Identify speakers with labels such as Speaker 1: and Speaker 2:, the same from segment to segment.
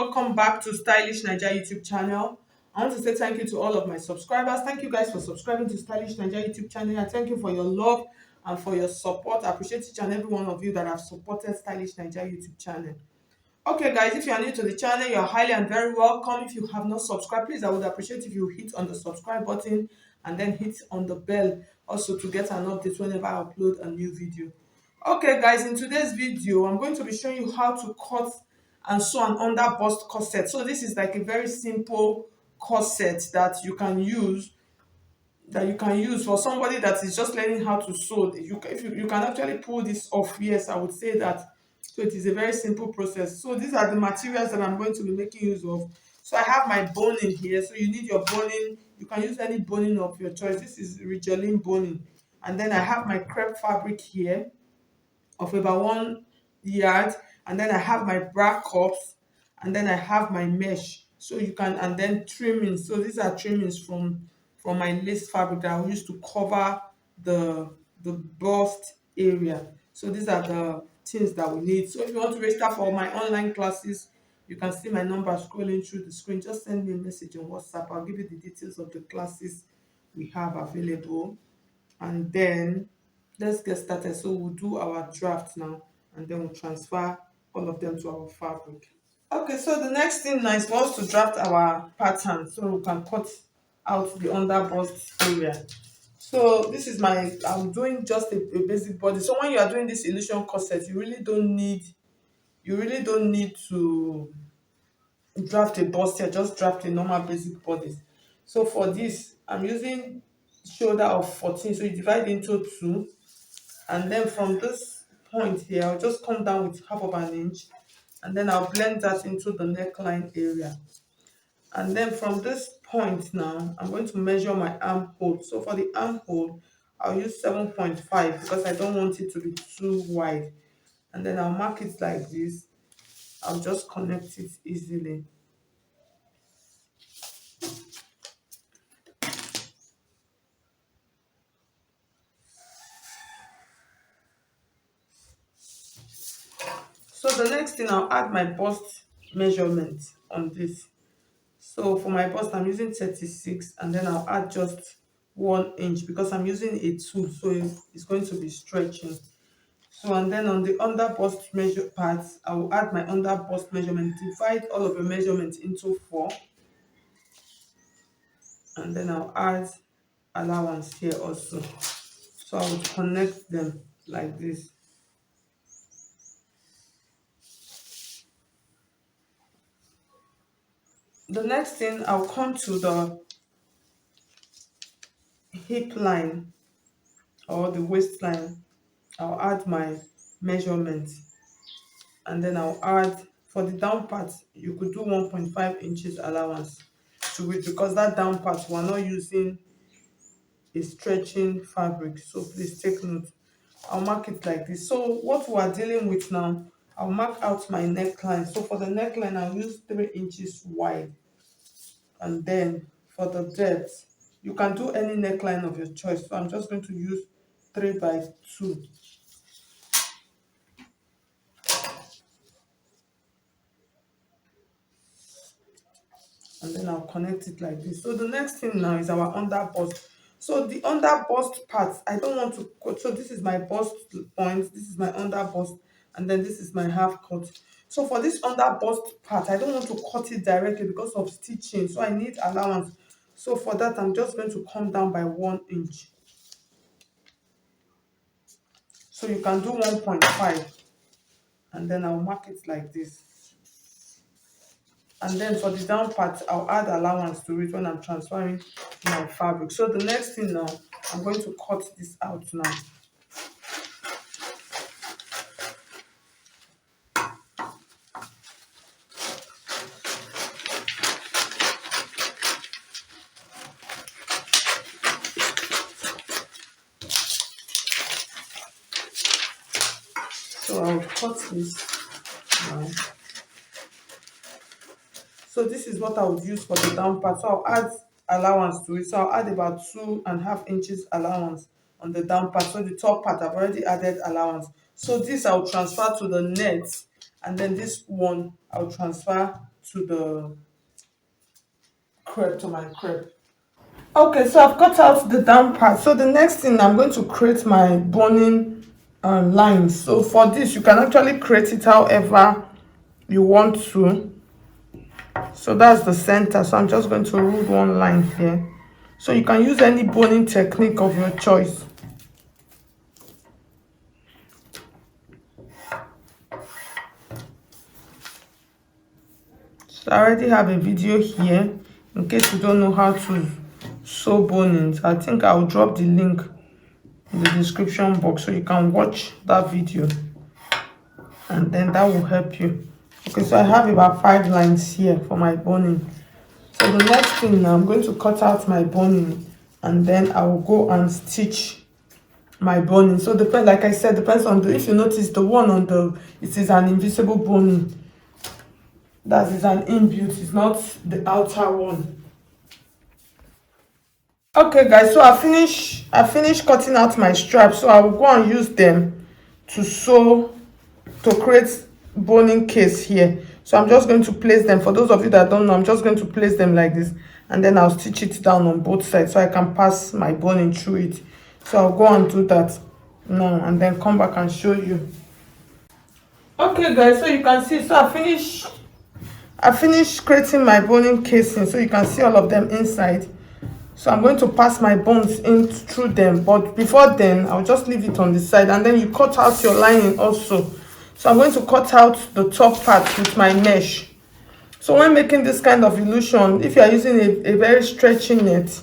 Speaker 1: welcome back to Stylish Naija YouTube channel. I want to say thank you to all of my subscribers. Thank you guys for subscribing to Stylish Naija YouTube channel, and thank you for your love and for your support. I appreciate each and every one of you that have supported Stylish Naija YouTube channel. Okay guys, if you are new to the channel, you are highly and very welcome. If you have not subscribed, please, I would appreciate if you hit on the subscribe button and then hit on the bell also to get an update whenever I upload a new video. Okay guys, in today's video I'm going to be showing you how to cut and sew an under bust corset. So this is like a very simple corset that you can use for somebody that is just learning how to sew. You can actually pull this off. Yes, I would say that. So it is a very simple process. So these are the materials that I'm going to be making use of. So I have my boning here. So you need your boning. You can use any boning of your choice. This is Rigelin boning. And then I have my crepe fabric here of about 1 yard, and then I have my bra cups, and then I have my mesh. So you can, and then trimmings. So these are trimmings from my lace fabric that I will use to cover the bust area. So these are the things that we need. So if you want to register for my online classes, you can see my number scrolling through the screen. Just send me a message on WhatsApp. I'll give you the details of the classes we have available. And then let's get started. So we'll do our draft now, and then we'll transfer all of them to our fabric. Okay, so the next thing now is for us to draft our pattern so we can cut out the under bust area. So this is I'm doing just a basic body. So when you are doing this illusion corset, you really don't need to draft a bust here. Just draft a normal basic body. So for this, I'm using shoulder of 14. So you divide into 2, and then from this point here, I'll just come down with half of an inch, and then I'll blend that into the neckline area. And then from this point now, I'm going to measure my armhole. So for the armhole, I'll use 7.5 because I don't want it to be too wide. And then I'll mark it like this. I'll just connect it easily. So the next thing, I'll add my bust measurement on this. So for my bust, I'm using 36, and then I'll add just 1 inch because I'm using a tool, so it's going to be stretching. So, and then on the under bust measure parts, I will add my under bust measurement. Divide all of your measurements into 4, and then I'll add allowance here also. So I will connect them like this. The next thing, I'll come to the hip line or the waistline. I'll add my measurement, and then I'll add, for the down part, you could do 1.5 inches allowance to it because that down part, we're not using a stretching fabric, so please take note. I'll mark it like this. So what we're dealing with now, I'll mark out my neckline. So for the neckline, I'll use 3 inches wide, and then for the depth, you can do any neckline of your choice. So I'm just going to use 3/2. And then I'll connect it like this. So the next thing now is our under bust. So the under bust part, I don't want to cut. So this is my bust point, this is my under bust, and then this is my half cut. So for this under bust part, I don't want to cut it directly because of stitching, so I need allowance. So for that, I'm just going to come down by 1 inch. So you can do 1.5, and then I'll mark it like this. And then for the down part, I'll add allowance to it when I'm transferring my fabric. So the next thing now, I'm going to cut this out now. So I'll cut this now. So this is what I would use for the down part. So I'll add allowance to it. So I'll add about 2.5 inches allowance on the down part. So the top part, I've already added allowance. So this I'll transfer to the net, and then this one I'll transfer to the crepe, to my crepe. Okay, so I've cut out the down part. So the next thing, I'm going to create my boning lines. So for this, you can actually create it however you want to. So that's the center. So I'm just going to rule one line here. So you can use any boning technique of your choice. So I already have a video here in case you don't know how to sew bonings. I think I'll drop the link in the description box so you can watch that video, and then that will help you. Okay, so I have about 5 lines here for my boning. So the next thing now, I'm going to cut out my boning, and then I will go and stitch my boning. So depend, like I said, depends on the, if you notice the one on the, it is an invisible boning. That is an inbuilt, it's not the outer one. Okay guys, so I finished cutting out my straps, so I will go and use them to sew, to create boning case here. So I'm just going to place them, for those of you that don't know, I'm just going to place them like this, and then I'll stitch it down on both sides so I can pass my boning through it. So I'll go and do that now and then come back and show you. Okay guys, so you can see, so I finished creating my boning casing, so you can see all of them inside. So I'm going to pass my bones in through them, but before then I'll just leave it on the side, and then you cut out your lining also. So I'm going to cut out the top part with my mesh. So when making this kind of illusion, if you are using a very stretchy net,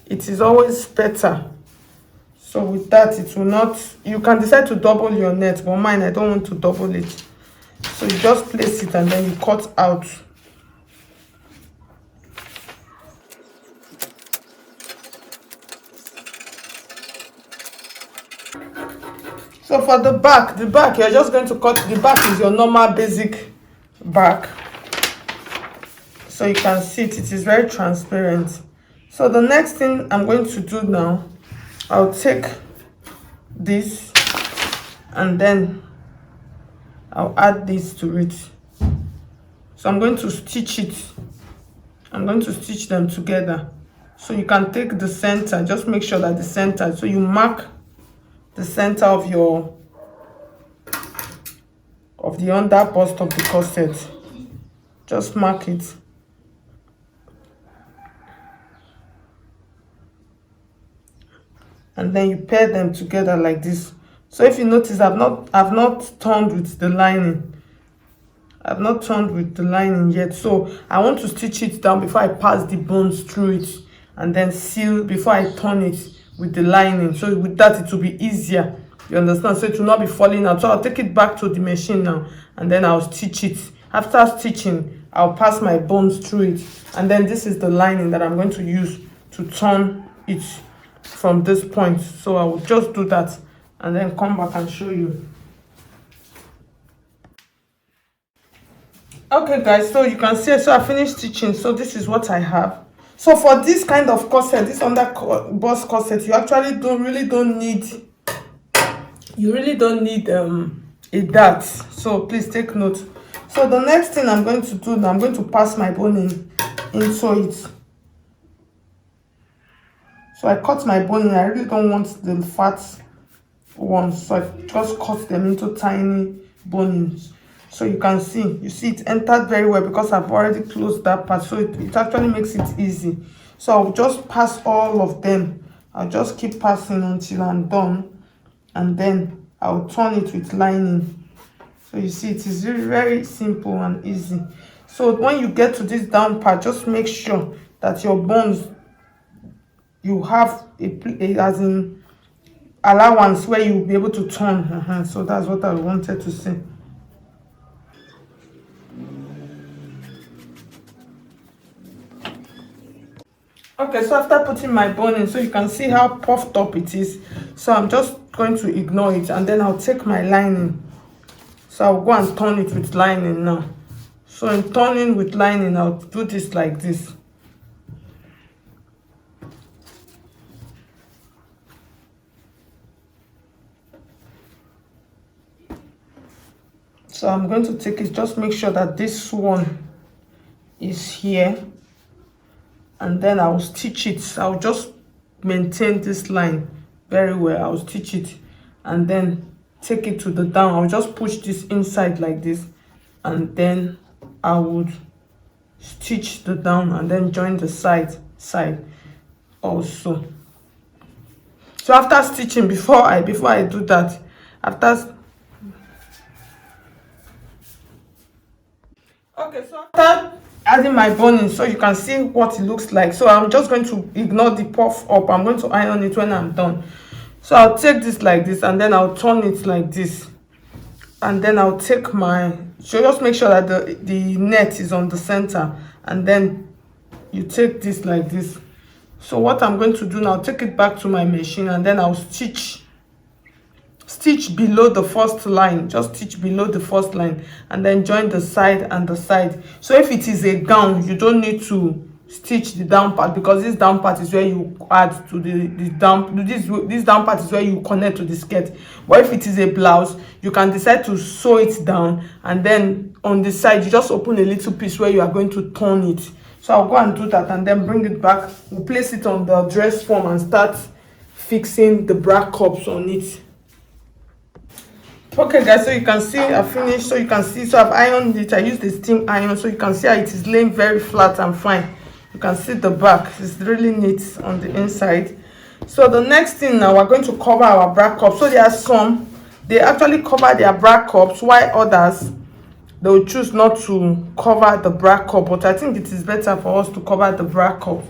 Speaker 1: it is always better. So with that, it will not, you can decide to double your net, but mine, I don't want to double it. So you just place it and then you cut out. So for the back, you're just going to cut, the back is your normal basic back. So you can see it is very transparent. So the next thing I'm going to do now, I'll take this and then I'll add this to it. So I'm going to stitch it. I'm going to stitch them together. So you can take the center, just make sure that the center, so you mark the center of the under bust of the corset. Just mark it. And then you pair them together like this. So if you notice, I've not turned with the lining. I've not turned with the lining yet. So I want to stitch it down before I pass the bones through it, and then seal before I turn it with the lining. So with that, it will be easier. You understand? So it will not be falling out. So I'll take it back to the machine now, and then I'll stitch it. After stitching, I'll pass my bones through it, and then this is the lining that I'm going to use to turn it from this point. So I will just do that and then come back and show you. Okay guys, so you can see, so I finished stitching. So this is what I have. So for this kind of corset, this under bust corset, you actually really don't need a dart. So please take note. So the next thing I'm going to do now, I'm going to pass my boning into it. So I cut my boning. I really don't want the fat ones, so I just cut them into tiny bonings. So you can see, it entered very well because I've already closed that part. So it actually makes it easy. So I'll just pass all of them. I'll just keep passing until I'm done, and then I'll turn it with lining. So you see, it is very, very simple and easy. So when you get to this down part, just make sure that your bones, you have a as in allowance where you'll be able to turn. So that's what I wanted to say. Okay, so after putting my boning, so you can see how puffed up it is. So I'm just going to ignore it, and then I'll take my lining. So I'll go and turn it with lining now. So in turning with lining, I'll do this like this. So I'm going to take it, just make sure that this one is here, and then I'll stitch it. I'll just maintain this line very well. I'll stitch it and then take it to the down. I'll just push this inside like this, and then I would stitch the down and then join the side also. So after stitching, before I do that, after okay, so after adding my boning, so you can see what it looks like. So I'm just going to ignore the puff up. I'm going to iron it when I'm done. So I'll take this like this, and then I'll turn it like this, and then I'll take my, so just make sure that the net is on the center, and then you take this like this. So what I'm going to do now, take it back to my machine, and then I'll stitch below the first line. Just stitch below the first line, and then join the side and the side. So if it is a gown, you don't need to stitch the down part, because this down part is where you add to the down, this down part is where you connect to the skirt. But if it is a blouse, you can decide to sew it down, and then on the side you just open a little piece where you are going to turn it. So I'll go and do that, and then bring it back. We'll place it on the dress form and start fixing the bra cups on it. Okay guys, so you can see I finished. So you can see, so I've ironed it. I used the steam iron, so you can see how it is laying very flat and fine. You can see the back, it's really neat on the inside. So the next thing now, we're going to cover our bra cups. So there are some, they actually cover their bra cups, while others, they will choose not to cover the bra cup. But I think it is better for us to cover the bra cup.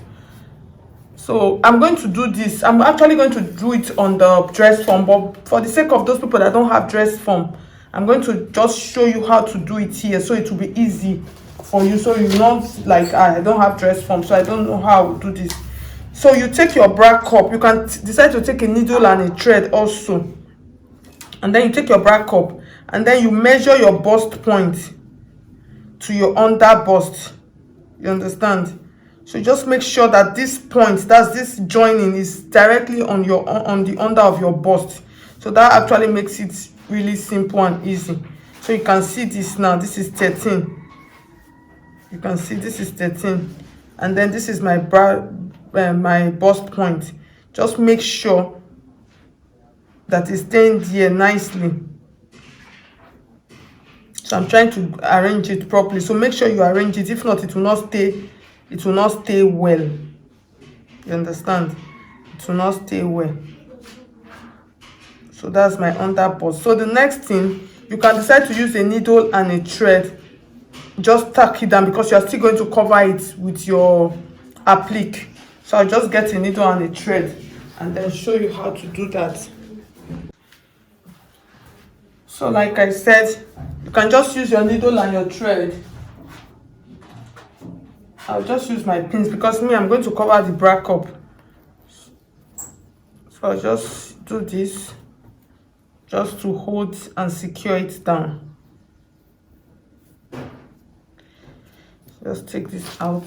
Speaker 1: So I'm going to do this. I'm actually going to do it on the dress form, but for the sake of those people that don't have dress form, I'm going to just show you how to do it here, so it will be easy for you, so you're not like, I don't have dress form, so I don't know how to do this. So you take your bra cup, you can decide to take a needle and a thread also, and then you take your bra cup, and then you measure your bust point to your under bust. You understand? So just make sure that this point, that's this joining, is directly on your on the under of your bust. So that actually makes it really simple and easy. So you can see this now. This is 13. You can see this is 13, and then this is my my bust point. Just make sure that it's staying there nicely. So I'm trying to arrange it properly. So make sure you arrange it. If not, it will not stay. It will not stay well. You understand? It will not stay well. So that's my under bust. So the next thing, you can decide to use a needle and a thread. Just tack it down, because you are still going to cover it with your applique. So I'll just get a needle and a thread, and then show you how to do that. So like I said, you can just use your needle and your thread. I'll just use my pins, because me, I'm going to cover the bra cup. So I'll just do this, just to hold and secure it down. Just take this out.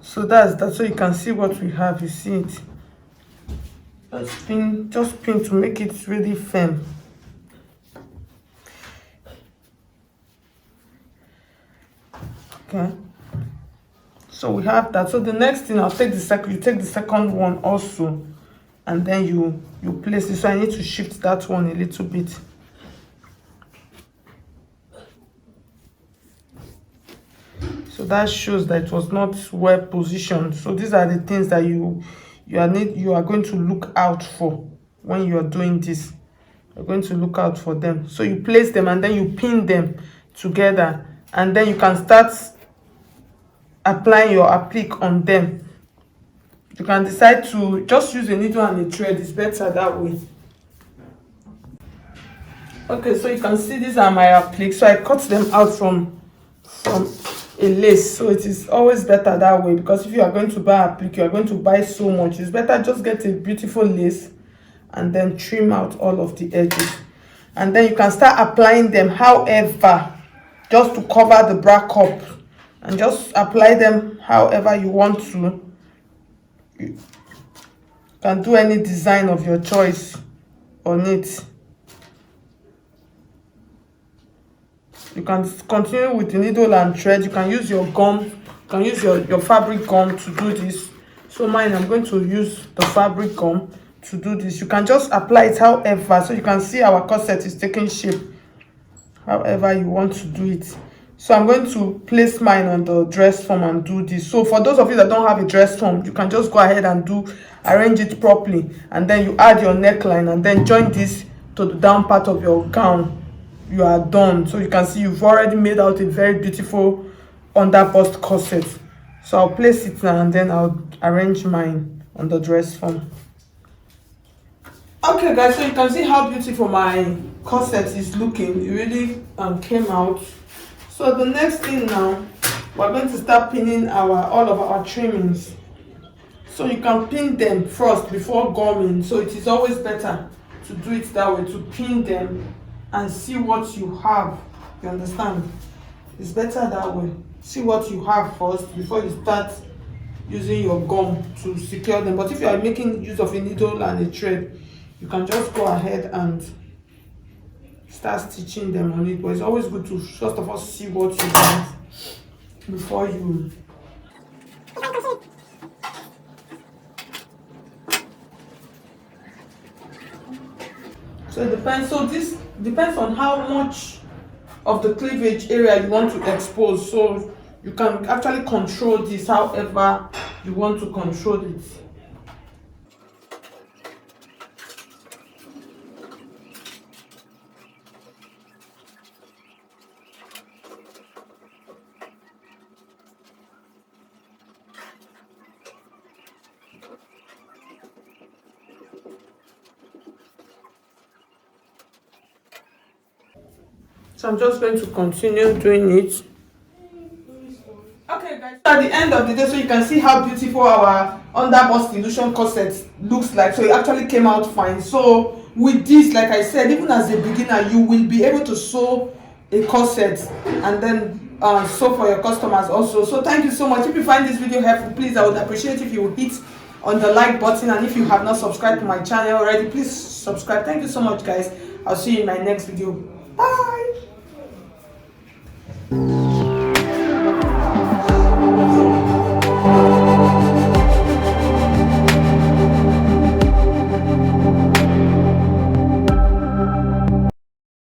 Speaker 1: So that's that. So you can see what we have. You see it. Just pin to make it really firm. Okay. So we have that. So the next thing, I'll take the second. You take the second one also, and then you place it. So I need to shift that one a little bit. So that shows that it was not well positioned. So these are the things that you are going to look out for when you are doing this. You're going to look out for them. So you place them, and then you pin them together, and then you can start applying your applique on them. You can decide to just use a needle and a thread. It's better that way. Okay, so you can see these are my appliques. So I cut them out from a lace. So it is always better that way, because if you are going to buy applique, you are going to buy so much. It's better just get a beautiful lace and then trim out all of the edges, and then you can start applying them. However, just to cover the bra cup, and just apply them however you want to. You can do any design of your choice on it. You can continue with the needle and thread. You can use your gum, you can use your fabric gum to do this. So mine, I'm going to use the fabric gum to do this. You can just apply it however, so you can see our corset is taking shape however you want to do it. So I'm going to place mine on the dress form and do this. So for those of you that don't have a dress form, you can just go ahead and arrange it properly, and then you add your neckline and then join this to the down part of your gown. You are done. So you can see you've already made out a very beautiful under bust corset. So I'll place it now and then I'll arrange mine on the dress form. Okay guys, so you can see how beautiful my corset is looking. It really came out. So the next thing now, we're going to start pinning all of our trimmings. So you can pin them first before gumming. So it is always better to do it that way, to pin them and see what you have. You understand? It's better that way. See what you have first before you start using your gum to secure them. But if you are making use of a needle and a thread, you can just go ahead and start stitching them on it. But it's always good to first of all see what you want before you. So it depends. So this depends on how much of the cleavage area you want to expose. So you can actually control this however you want to control it. So I'm just going to continue doing it. Okay guys, so at the end of the day, so you can see how beautiful our underbust illusion corset looks like. So it actually came out fine. So with this, like I said, even as a beginner, you will be able to sew a corset and then sew for your customers also. So thank you so much. If you find this video helpful, please, I would appreciate if you would hit on the like button, and if you have not subscribed to my channel already, please subscribe. Thank you so much guys. I'll see you in my next video. Bye.